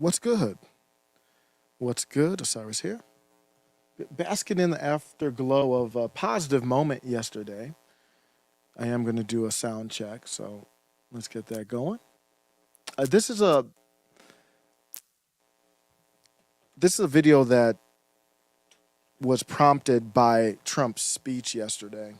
What's good? What's good? Osiris here. Basking in the afterglow of a positive moment yesterday. I am going to do a sound check, so let's get that going. This is a video that was prompted by Trump's speech yesterday.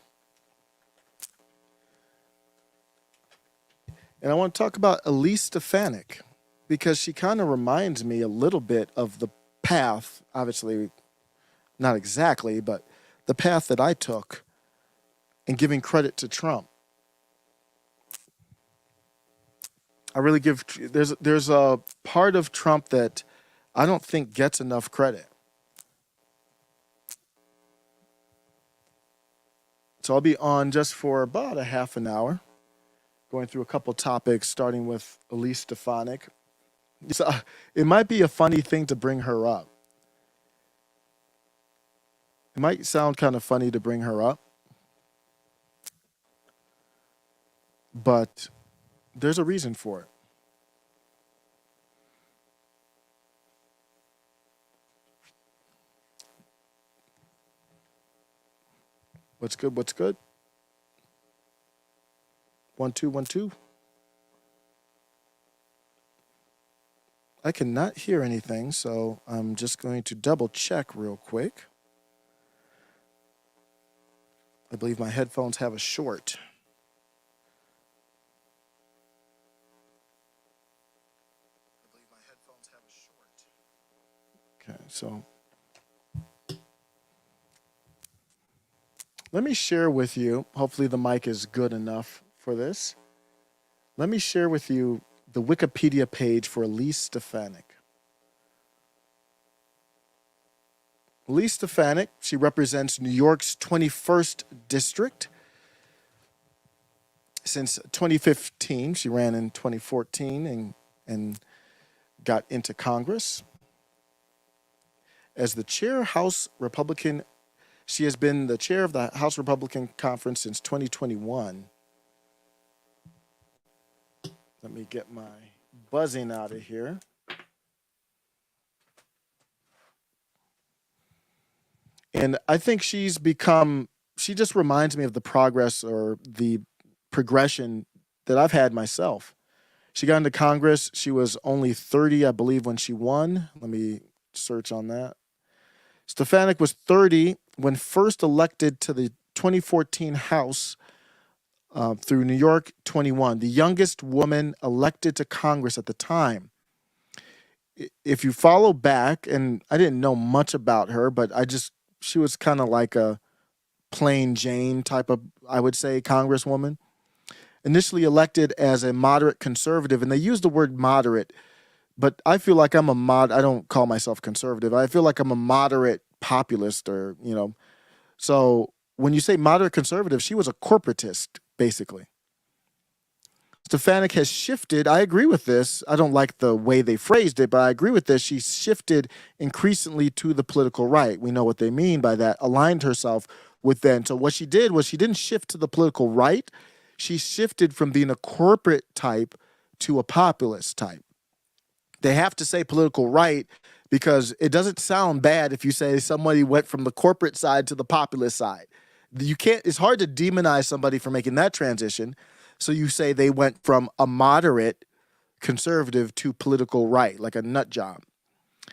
And I want to talk about Elise Stefanik because she kind of reminds me a little bit of the path, obviously not exactly, but the path that I took in giving credit to Trump. I really there's a part of Trump that I don't think gets enough credit. So I'll be on just for about a half an hour, going through a couple topics, starting with Elise Stefanik. So, it might be a funny thing to bring her up. It might sound kind of funny to bring her up, but there's a reason for it. What's good? What's good? 1 2 1 2. I cannot hear anything, so I'm just going to double check real quick. I believe my headphones have a short. Okay, so let me share with you, hopefully the mic is good enough for this. Let me share with you the Wikipedia page for Elise Stefanik. Elise Stefanik, she represents New York's 21st district. Since 2015, she ran in 2014 and got into Congress. As the chair House Republican, she has been the chair of the House Republican Conference since 2021. Let me get my buzzing out of here. And I think she just reminds me of the progress or the progression that I've had myself. She got into Congress. She was only 30, I believe, when she won. Let me search on that. Stefanik was 30 when first elected to the 2014 House through New York 21, the youngest woman elected to Congress at the time. If you follow back, and I didn't know much about her, but she was kind of like a plain Jane type of, I would say, congresswoman. Initially elected as a moderate conservative, and they use the word moderate, but I feel like I don't call myself conservative. I feel like I'm a moderate populist So when you say moderate conservative, she was a corporatist, basically. Stefanik has shifted. I agree with this. I don't like the way they phrased it, but I agree with this. She's shifted increasingly to the political right. We know what they mean by that. Aligned herself with them. So what she did was she didn't shift to the political right. She shifted from being a corporate type to a populist type. They have to say political right because it doesn't sound bad if you say somebody went from the corporate side to the populist side. It's hard to demonize somebody for making that transition. So you say they went from a moderate conservative to political right, like a nut job.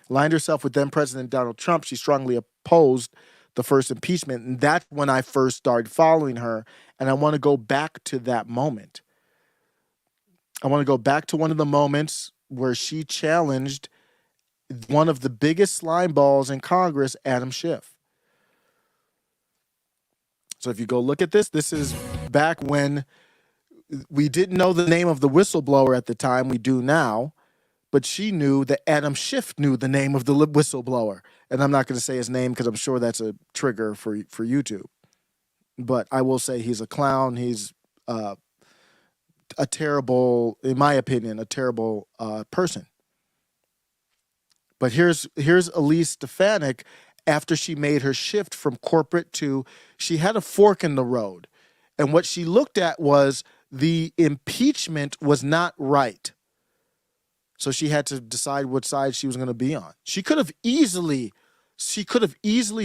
Aligned herself with then President Donald Trump. She strongly opposed the first impeachment. And that's when I first started following her. And I want to go back to that moment. I want to go back to one of the moments where she challenged one of the biggest slime balls in Congress, Adam Schiff. So if you go look at this is back when we didn't know the name of the whistleblower at the time. We do now. But she knew that Adam Schiff knew the name of the whistleblower. And I'm not going to say his name because I'm sure that's a trigger for YouTube. But I will say he's a clown. He's a terrible, in my opinion, a terrible person. But here's Elise Stefanik after she made her shift from corporate to, she had a fork in the road. And what she looked at was the impeachment was not right. So So she had to decide which side she was going to be on. She could have easily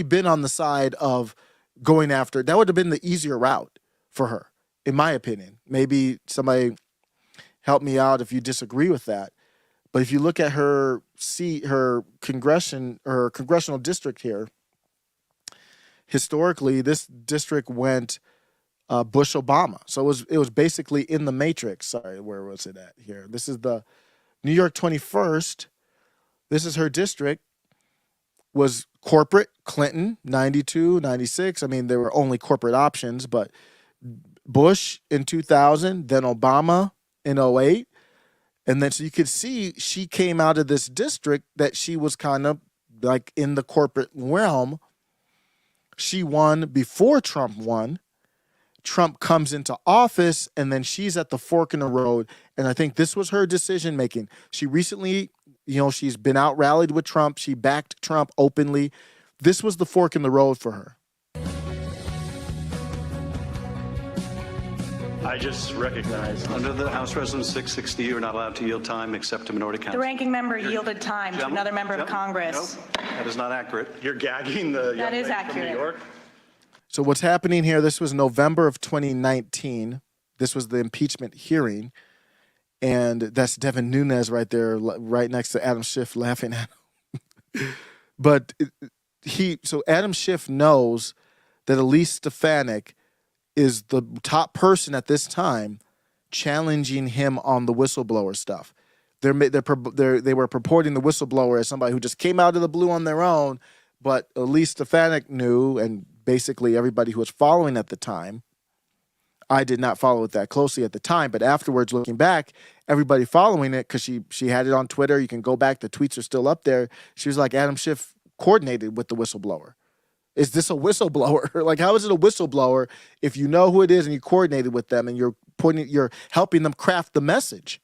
been on the side of going after. That would have been the easier route for her, in my opinion. Maybe somebody help me out if you disagree with that. But if you look at her seat, her congressional district here, historically, this district went Bush Obama. So it was basically in the matrix. Sorry, where was it at here? This is the New York 21st. This is her district. Was corporate, Clinton, 92, 96. I mean, there were only corporate options, but Bush in 2000, then Obama in 08. And then so you could see she came out of this district that she was kind of like in the corporate realm. She won before Trump won. Trump comes into office, and then she's at the fork in the road. And I think this was her decision making. She recently, she's been out rallied with Trump. She backed Trump openly. This was the fork in the road for her. I just recognize. Under the House Resolution 660, you are not allowed to yield time except to minority counsel. The ranking member yielded time to another member of Congress. No, that is not accurate. You're gagging the young lady from New York. So what's happening here, this was November of 2019. This was the impeachment hearing. And that's Devin Nunes right there, right next to Adam Schiff laughing at him. But Adam Schiff knows that Elise Stefanik is the top person at this time challenging him on the whistleblower stuff. They were purporting the whistleblower as somebody who just came out of the blue on their own, but Elise Stefanik knew, and basically everybody who was following at the time. I did not follow it that closely at the time, but afterwards, looking back, everybody following it, because she had it on Twitter. You can go back. The tweets are still up there. She was like, Adam Schiff coordinated with the whistleblower. Is this a whistleblower? Like, how is it a whistleblower if you know who it is and you coordinated with them and you're helping them craft the message?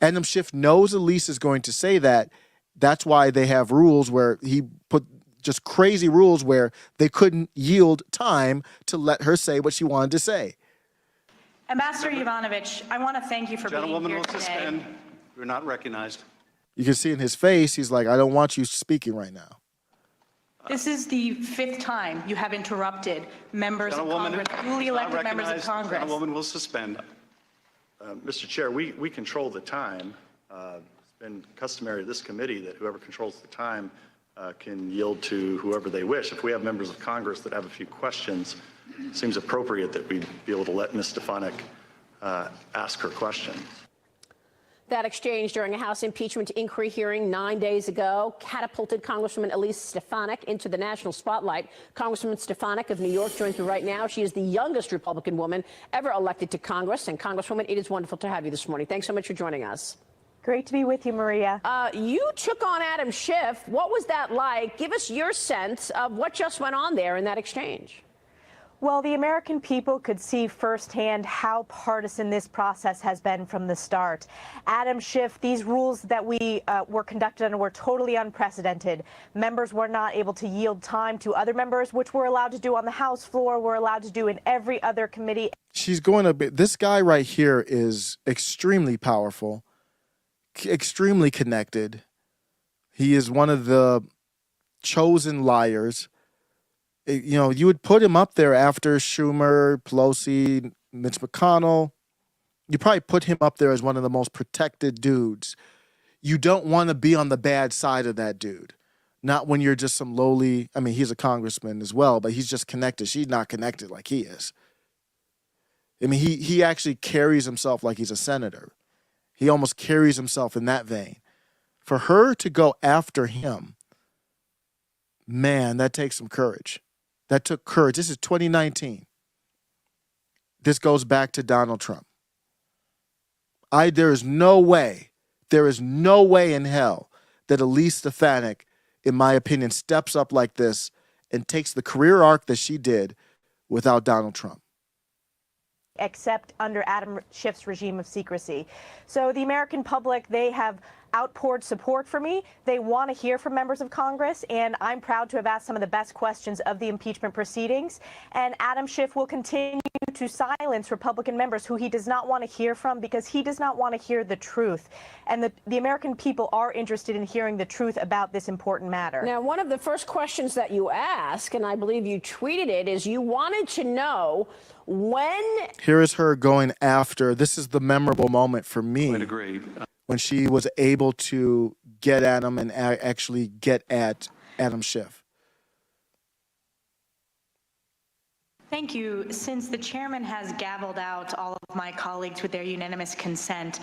Adam Schiff knows Elise is going to say that. That's why they have rules where he put just crazy rules where they couldn't yield time to let her say what she wanted to say. Ambassador Yovanovitch, I want to thank you for being here today. Suspend. You're not recognized. You can see in his face, he's like, I don't want you speaking right now. This is the 5th time you have interrupted members of Congress, duly elected members of Congress. Gentlewoman will suspend. Mr. Chair, we control the time. It's been customary of this committee that whoever controls the time can yield to whoever they wish. If we have members of Congress that have a few questions, it seems appropriate that we be able to let Ms. Stefanik ask her question. That exchange during a House impeachment inquiry hearing 9 days ago catapulted Congresswoman Elise Stefanik into the national spotlight. Congresswoman Stefanik of New York joins me right now. She is the youngest Republican woman ever elected to Congress. And Congresswoman, it is wonderful to have you this morning. Thanks so much for joining us. Great to be with you, Maria. You took on Adam Schiff. What was that like? Give us your sense of what just went on there in that exchange. Well, the American people could see firsthand how partisan this process has been from the start. Adam Schiff, these rules that we were conducted under were totally unprecedented. Members were not able to yield time to other members, which we're allowed to do on the House floor. We're allowed to do in every other committee. This guy right here is extremely powerful, extremely connected. He is one of the chosen liars. You would put him up there after Schumer, Pelosi, Mitch McConnell. You probably put him up there as one of the most protected dudes. You don't want to be on the bad side of that dude. Not when you're just some lowly, I mean, he's a congressman as well, but he's just connected. She's not connected like he is. I mean, he actually carries himself like he's a senator. He almost carries himself in that vein. For her to go after him, man, that takes some courage. That took courage. This is 2019. This goes back to Donald Trump. There is no way in hell that Elise Stefanik, in my opinion, steps up like this and takes the career arc that she did without Donald Trump. Except under Adam Schiff's regime of secrecy. So the American public, they have outpoured support for me. They want to hear from members of Congress, and I'm proud to have asked some of the best questions of the impeachment proceedings. And Adam Schiff will continue to silence Republican members who he does not want to hear from because he does not want to hear the truth. And the American people are interested in hearing the truth about this important matter. Now, one of the first questions that you ask, and I believe you tweeted it, is you wanted to know when... Here is her going after, this is the memorable moment for me. I'd agree. When she was able to get at him and actually get at Adam Schiff. Thank you. Since the chairman has gavelled out all of my colleagues with their unanimous consent,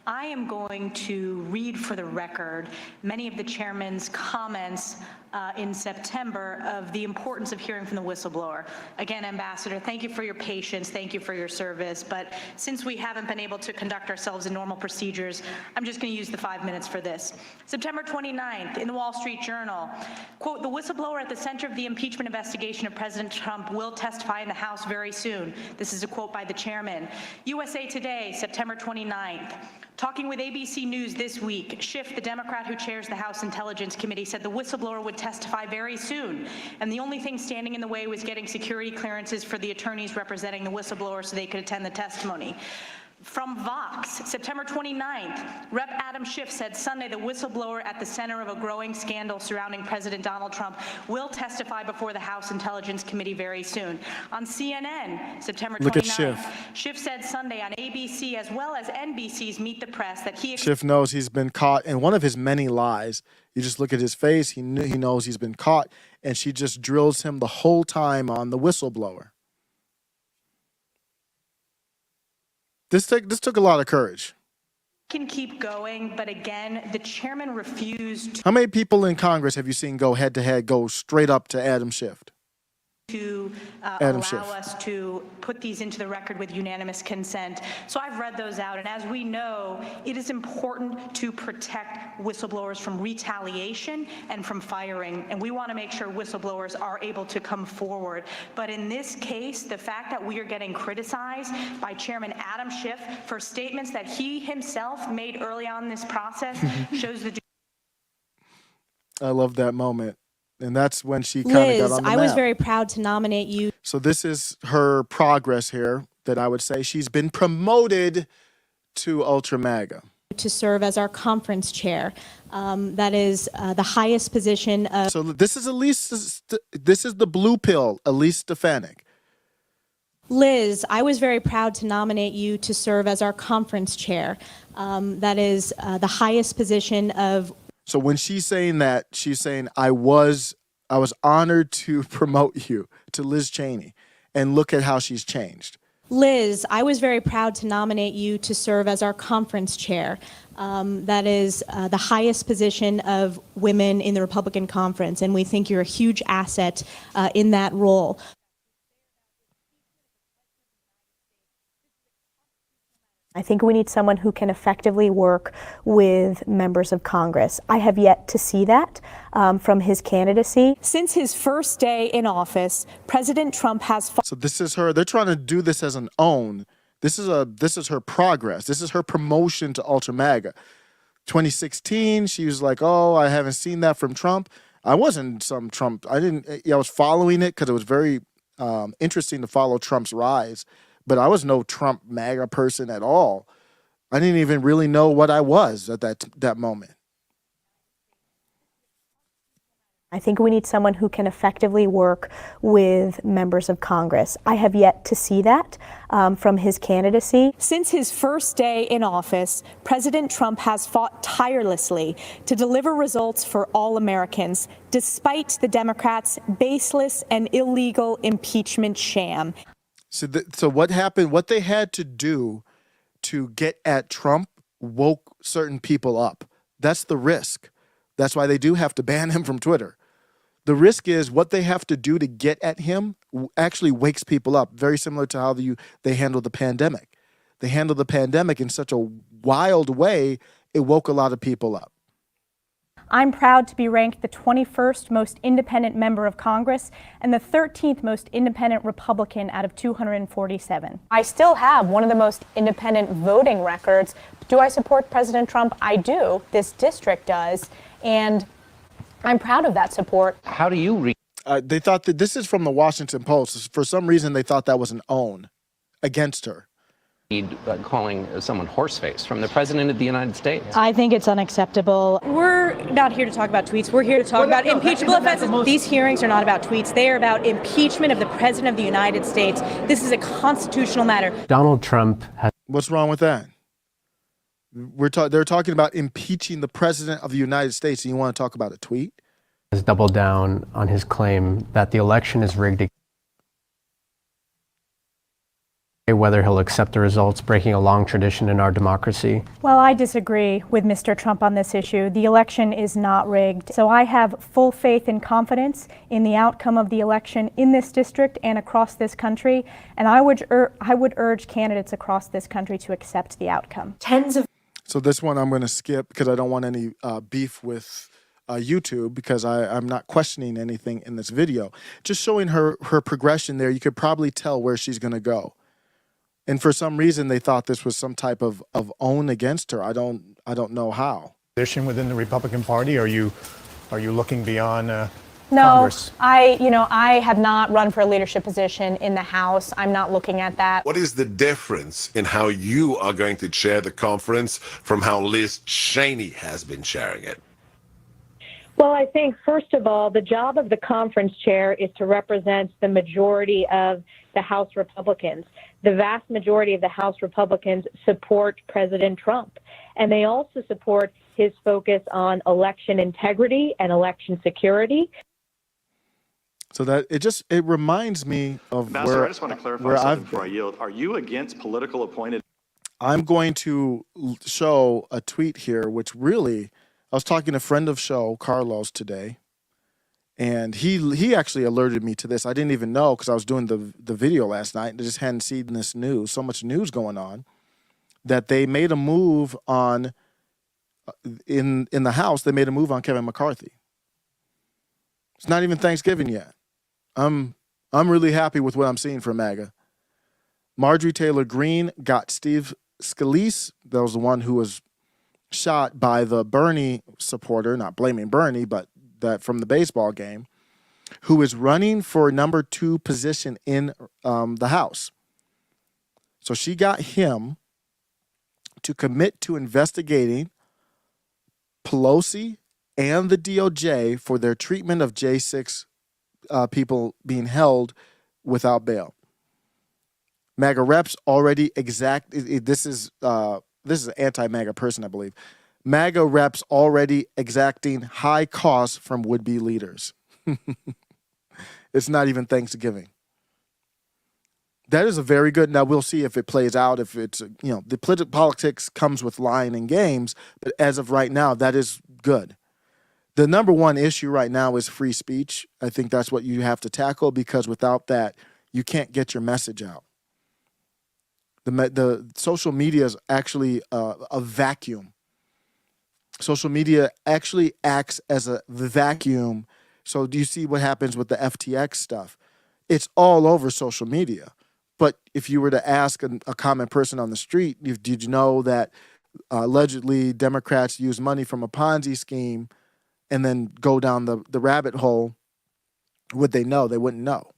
I am going to read for the record many of the chairman's comments in September of the importance of hearing from the whistleblower. Again, Ambassador, thank you for your patience, thank you for your service, but since we haven't been able to conduct ourselves in normal procedures, I'm just going to use the 5 minutes for this. September 29th, in the Wall Street Journal, quote, the whistleblower at the center of the impeachment investigation of President Trump will testify in the House very soon. This is a quote by the chairman. USA Today, September 29th. Talking with ABC News this week, Schiff, the Democrat who chairs the House Intelligence Committee, said the whistleblower would testify very soon, and the only thing standing in the way was getting security clearances for the attorneys representing the whistleblower so they could attend the testimony. From Vox, September 29th, Rep. Adam Schiff said Sunday the whistleblower at the center of a growing scandal surrounding President Donald Trump will testify before the House Intelligence Committee very soon. On CNN, September 29th, Look at Schiff. Schiff said Sunday on ABC as well as NBC's Meet the Press that he... Schiff knows he's been caught in one of his many lies. You just look at his face, he knows he's been caught, and she just drills him the whole time on the whistleblower. This took a lot of courage. Can keep going, but again, the chairman refused How many people in Congress have you seen go head-to-head, go straight up to Adam Schiff? to Adam allow Schiff. us to put these into the record with unanimous consent. So I've read those out, and as we know, it is important to protect whistleblowers from retaliation and from firing, and we want to make sure whistleblowers are able to come forward. But in this case, the fact that we are getting criticized by Chairman Adam Schiff for statements that he himself made early on in this process shows the... I love that moment. And that's when she kind of got on the I was map. very proud to nominate you So this is her progress here that I would say. She's been promoted to Ultra MAGA. to serve as our conference chair. That is the highest position of... So this is this is the blue pill, Elise Stefanik. Liz, I was very proud to nominate you to serve as our conference chair. That is the highest position of... So when she's saying that, she's saying, I was honored to promote you to Liz Cheney. And look at how she's changed. Liz, I was very proud to nominate you to serve as our conference chair. That is the highest position of women in the Republican conference, and we think you're a huge asset in that role. I think we need someone who can effectively work with members of Congress. I have yet to see that from his candidacy. Since his first day in office, President Trump has... So this is her. They're trying to do this as an own. This is her progress. This is her promotion to Ultra MAGA. 2016, she was like, oh, I haven't seen that from Trump. I wasn't some Trump. I was following it because it was very interesting to follow Trump's rise. But I was no Trump MAGA person at all. I didn't even really know what I was at that moment. I think we need someone who can effectively work with members of Congress. I have yet to see that from his candidacy. Since his first day in office, President Trump has fought tirelessly to deliver results for all Americans, despite the Democrats' baseless and illegal impeachment sham. So what happened, what they had to do to get at Trump woke certain people up. That's the risk. That's why they do have to ban him from Twitter. The risk is what they have to do to get at him actually wakes people up, very similar to how they handled the pandemic. They handled the pandemic in such a wild way, it woke a lot of people up. I'm proud to be ranked the 21st most independent member of Congress and the 13th most independent Republican out of 247. I still have one of the most independent voting records. Do I support President Trump? I do. This district does. And I'm proud of that support. How do you read? They thought that this is from the Washington Post. For some reason, they thought that was an own against her. Calling someone horseface from the President of the United States. I think it's unacceptable. We're not here to talk about tweets. We're here to talk about impeachable offenses. These hearings are not about tweets. They are about impeachment of the President of the United States. This is a constitutional matter. Donald Trump has... What's wrong with that? They're talking about impeaching the President of the United States, and you want to talk about a tweet? has doubled down on his claim that the election is rigged. Whether he'll accept the results, breaking a long tradition in our democracy. Well, I disagree with Mr. Trump on this issue. The election is not rigged. So I have full faith and confidence in the outcome of the election in this district and across this country. And I would urge candidates across this country to accept the outcome. So this one I'm going to skip because I don't want any beef with YouTube, because I'm not questioning anything in this video. Just showing her progression there, you could probably tell where she's going to go. And for some reason, they thought this was some type of own against her. I don't know how. Position within the Republican Party? Are you looking beyond No, Congress? I have not run for a leadership position in the House. I'm not looking at that. What is the difference in how you are going to chair the conference from how Liz Cheney has been chairing it? Well, I think, first of all, the job of the conference chair is to represent the majority of the House Republicans. The vast majority of the House Republicans support President Trump, and they also support his focus on election integrity and election security. So that it reminds me of Ambassador, where I just want to clarify where something I've before I yield. Are you against political appointed? I'm going to show a tweet here, which really, I was talking to a friend of show, Carlos, today, and he actually alerted me to this. I didn't even know because I was doing the video last night and I just hadn't seen this news, so much news going on, that they made a move on, in the House, they made a move on Kevin McCarthy. It's not even Thanksgiving yet. I'm really happy with what I'm seeing from MAGA. Marjorie Taylor Greene got Steve Scalise. That was the one who was shot by the Bernie supporter, not blaming Bernie, but that from the baseball game, who is running for number 2 position in the House. So she got him to commit to investigating Pelosi and the DOJ for their treatment of J6 people being held without bail. MAGA reps already this is an anti-MAGA person, I believe. MAGA reps already exacting high costs from would-be leaders. It's not even Thanksgiving. That is a very good. Now we'll see if it plays out. If it's the politics comes with lying and games, but as of right now, that is good. The number one issue right now is free speech. I think that's what you have to tackle, because without that, you can't get your message out. The social media is actually a vacuum. Social media actually acts as the vacuum. So do you see what happens with the FTX stuff? It's all over social media. But if you were to ask a common person on the street, did you know that allegedly Democrats use money from a Ponzi scheme and then go down the rabbit hole, would they know? They wouldn't know.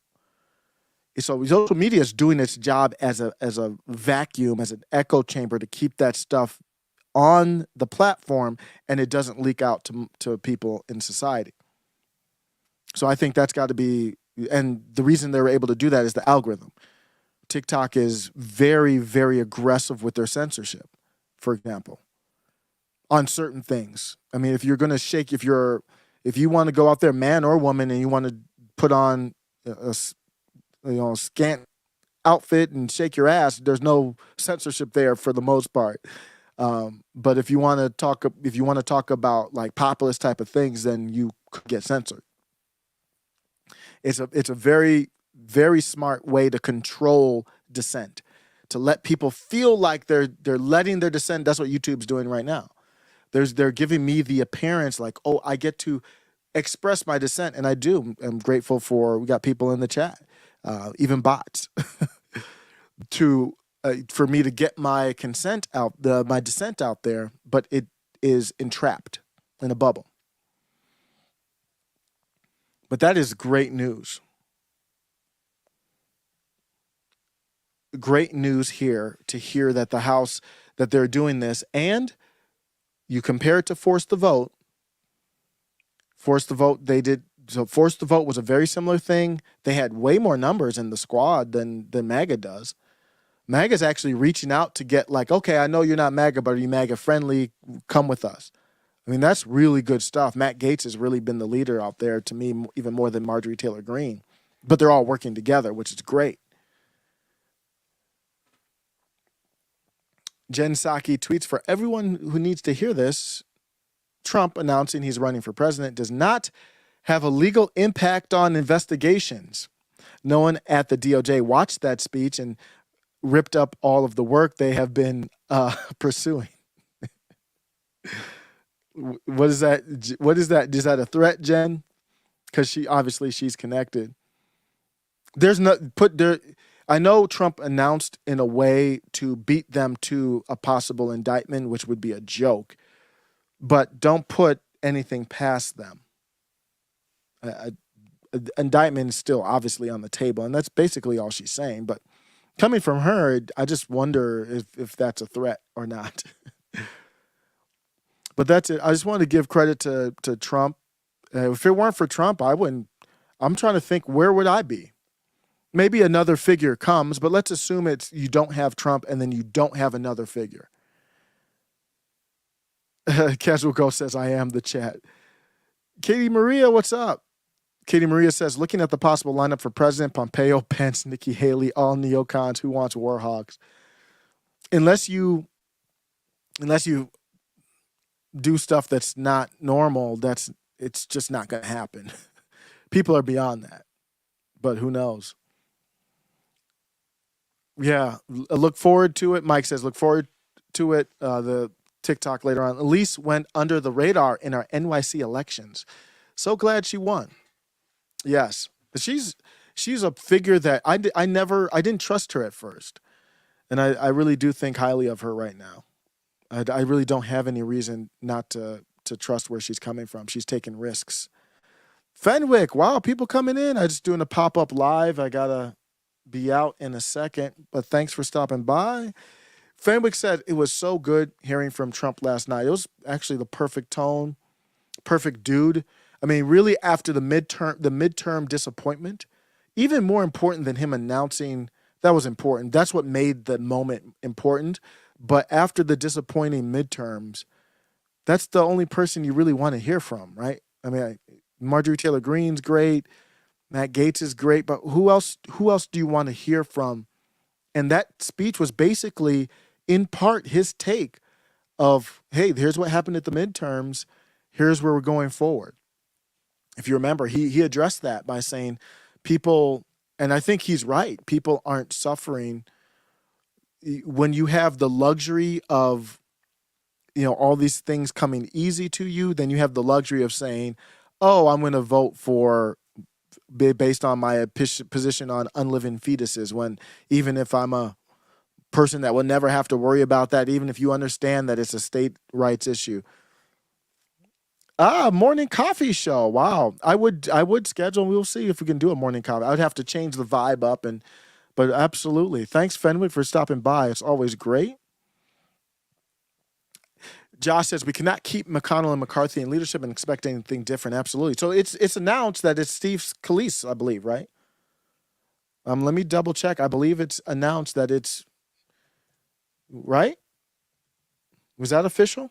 So social media is doing its job as a vacuum, as an echo chamber to keep that stuff on the platform, and it doesn't leak out to people in society. So I think that's got to be, and the reason they were able to do that is the algorithm. TikTok is very, very aggressive with their censorship, for example, on certain things. I mean, if you're going to shake, if you want to go out there, man or woman, and you want to put on a scant outfit and shake your ass, there's no censorship there for the most part. But if you want to talk about like populist type of things, then you could get censored. It's a very, very smart way to control dissent, to let people feel like they're letting their dissent. That's what YouTube's doing right now. They're giving me the appearance like, oh, I get to express my dissent, and I do. I'm grateful we got people in the chat, even bots, to for me to get my my dissent out there, but it is entrapped in a bubble. But that is great news. Great news here to hear that the House, that they're doing this, and you compare it to force the vote. Force the vote, they did. So force the vote was a very similar thing. They had way more numbers in the squad than MAGA does. MAGA's actually reaching out to get like, okay, I know you're not MAGA, but are you MAGA friendly? Come with us. I mean, that's really good stuff. Matt Gaetz has really been the leader out there to me, even more than Marjorie Taylor Greene. But they're all working together, which is great. Jen Psaki tweets, for everyone who needs to hear this, Trump announcing he's running for president does not have a legal impact on investigations. No one at the DOJ watched that speech and ripped up all of the work they have been pursuing. What is that? What is that? Is that a threat, Jen? Because she's connected. There's no put there. I know Trump announced in a way to beat them to a possible indictment, which would be a joke, but don't put anything past them. Indictment is still obviously on the table, and that's basically all she's saying. But coming from her, I just wonder if that's a threat or not. But that's it. I just wanted to give credit to Trump. If it weren't for Trump, I wouldn't. I'm trying to think, where would I be? Maybe another figure comes, but let's assume it's you don't have Trump and then you don't have another figure. Casual Ghost says, I am the chat. Katie Maria, what's up? Katie Maria says, looking at the possible lineup for President, Pompeo, Pence, Nikki Haley, all neocons, who wants war hawks? Unless you do stuff that's not normal, it's just not going to happen. People are beyond that, but who knows? Yeah, look forward to it. Mike says, look forward to it. The TikTok later on. Elise went under the radar in our NYC elections. So glad she won. Yes, she's a figure that I didn't trust her at first, and I really do think highly of her right now. I really don't have any reason not to trust where she's coming from. She's taking risks. Fenwick, wow, people coming in. I just doing a pop-up live. I gotta be out in a second, but thanks for stopping by. Fenwick said it was so good hearing from Trump last night. It was actually the perfect tone, perfect dude. I mean, really after the midterm disappointment, even more important than him announcing, that was important. That's what made the moment important. But after the disappointing midterms, that's the only person you really want to hear from, right? I mean, Marjorie Taylor Greene's great. Matt Gaetz is great, but who else do you want to hear from? And that speech was basically, in part, his take of, hey, here's what happened at the midterms. Here's where we're going forward. If you remember, he addressed that by saying people, and I think he's right, people aren't suffering when you have the luxury of, all these things coming easy to you, then you have the luxury of saying, oh, I'm going to vote for based on my position on unliving fetuses, when even if I'm a person that will never have to worry about that, even if you understand that it's a state rights issue. Morning coffee show. Wow. I would schedule. We'll see if we can do a morning coffee. I would have to change the vibe up, but absolutely. Thanks, Fenwick, for stopping by. It's always great. Josh says we cannot keep McConnell and McCarthy in leadership and expect anything different. Absolutely. So it's announced that it's Steve Scalise, I believe, right? Let me double check. I believe it's announced that it's right. Was that official?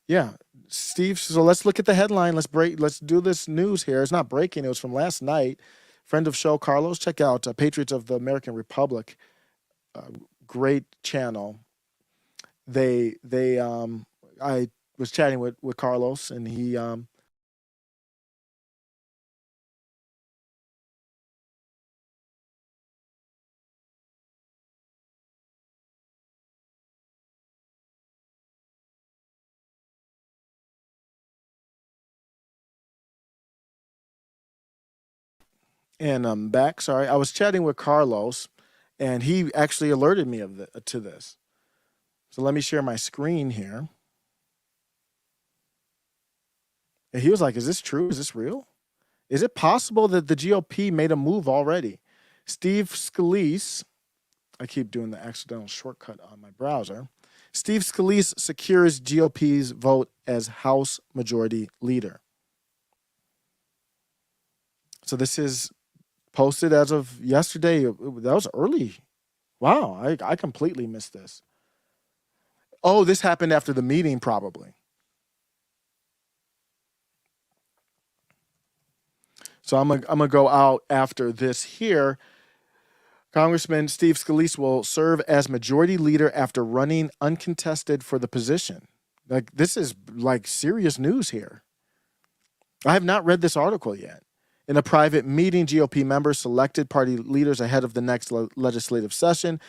Yeah, Steve. So let's look at the headline. Let's do this news here. It's not breaking. It was from last night. Friend of show, Carlos. Check out Patriots of the American Republic. Great channel. I was chatting with Carlos, and he And I'm back. Sorry, I was chatting with Carlos, and he actually alerted me to this. So let me share my screen here. And he was like, "Is this true? Is this real? Is it possible that the GOP made a move already?" Steve Scalise, I keep doing the accidental shortcut on my browser. Steve Scalise secures GOP's vote as House Majority Leader. So this is posted as of yesterday. That was early. Wow, I completely missed this. Oh, this happened after the meeting, probably. So I'm gonna go out after this here. Congressman Steve Scalise will serve as majority leader after running uncontested for the position. Like, this is like serious news here. I have not read this article yet. In a private meeting, GOP members selected party leaders ahead of the next legislative session.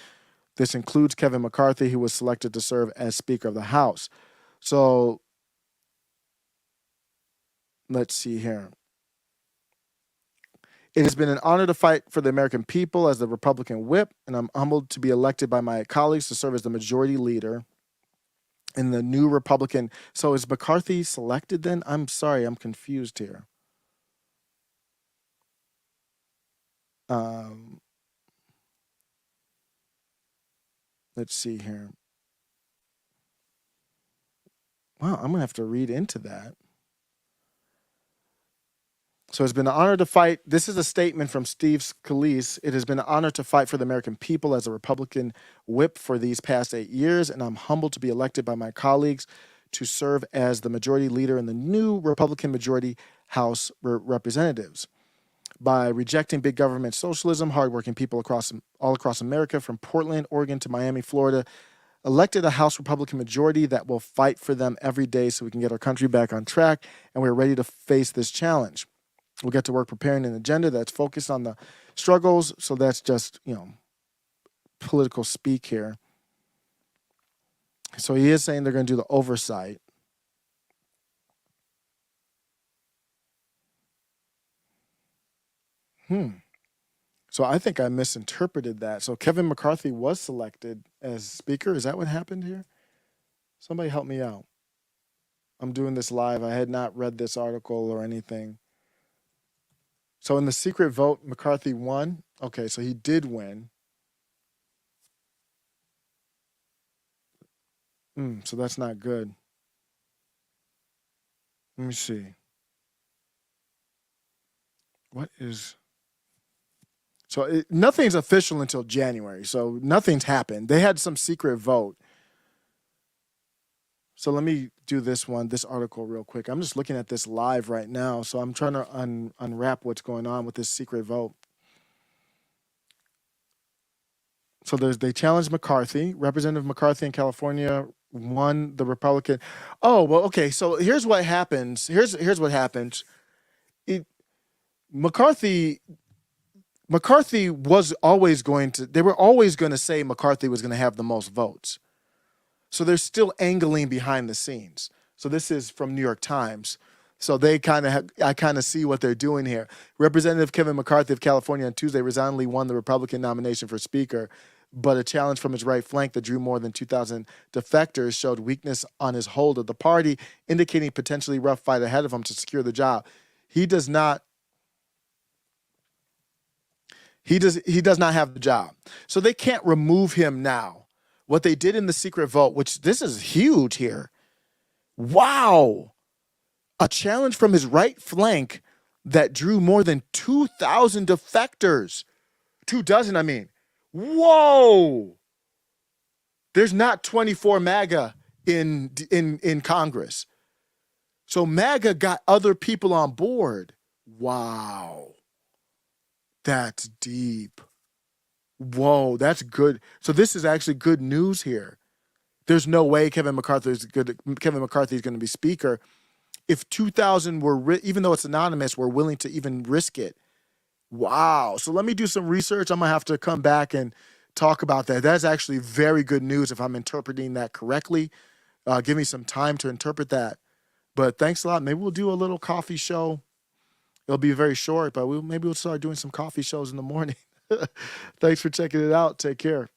This includes Kevin McCarthy, who was selected to serve as Speaker of the House. So let's see here. It has been an honor to fight for the American people as the Republican whip, and I'm humbled to be elected by my colleagues to serve as the majority leader in the new Republican. So is McCarthy selected then? I'm sorry, I'm confused here. Let's see here. Wow, I'm going to have to read into that. So it's been an honor to fight. This is a statement from Steve Scalise. It has been an honor to fight for the American people as a Republican whip for these past 8 years, and I'm humbled to be elected by my colleagues to serve as the majority leader in the new Republican majority House Representatives. By rejecting big government socialism, hardworking people all across America, from Portland, Oregon to Miami, Florida, elected a House Republican majority that will fight for them every day so we can get our country back on track, and we're ready to face this challenge. We'll get to work preparing an agenda that's focused on the struggles. So that's just, political speak here. So he is saying they're going to do the oversight. So I think I misinterpreted that. So Kevin McCarthy was selected as Speaker. Is that what happened here? Somebody help me out. I'm doing this live. I had not read this article or anything. So in the secret vote, McCarthy won. Okay, so he did win. So that's not good. Let me see. What is... So nothing's official until January. So nothing's happened. They had some secret vote. So let me do this article real quick. I'm just looking at this live right now. So I'm trying to unwrap what's going on with this secret vote. So they challenged McCarthy. Representative McCarthy in California won the Republican. Oh, well, okay. So here's what happens. Here's what happens. McCarthy was always they were always going to say McCarthy was going to have the most votes. So they're still angling behind the scenes. So this is from New York Times. So I kind of see what they're doing here. Representative Kevin McCarthy of California on Tuesday resoundingly won the Republican nomination for Speaker, but a challenge from his right flank that drew more than 2,000 defectors showed weakness on his hold of the party, indicating potentially rough fight ahead of him to secure the job. He does not have the job. So they can't remove him now. What they did in the secret vote, which this is huge here. Wow. A challenge from his right flank that drew more than 2,000 defectors. 24, I mean. Whoa. There's not 24 MAGA in Congress. So MAGA got other people on board. Wow. That's deep. Whoa, that's good. So this is actually good news here. There's no way Kevin McCarthy is going to be Speaker. If 2,000 were, even though it's anonymous, were willing to even risk it. Wow. So let me do some research. I'm going to have to come back and talk about that. That's actually very good news if I'm interpreting that correctly. Give me some time to interpret that. But thanks a lot. Maybe we'll do a little coffee show It'll be very short, but maybe we'll start doing some coffee shows in the morning. Thanks for checking it out. Take care.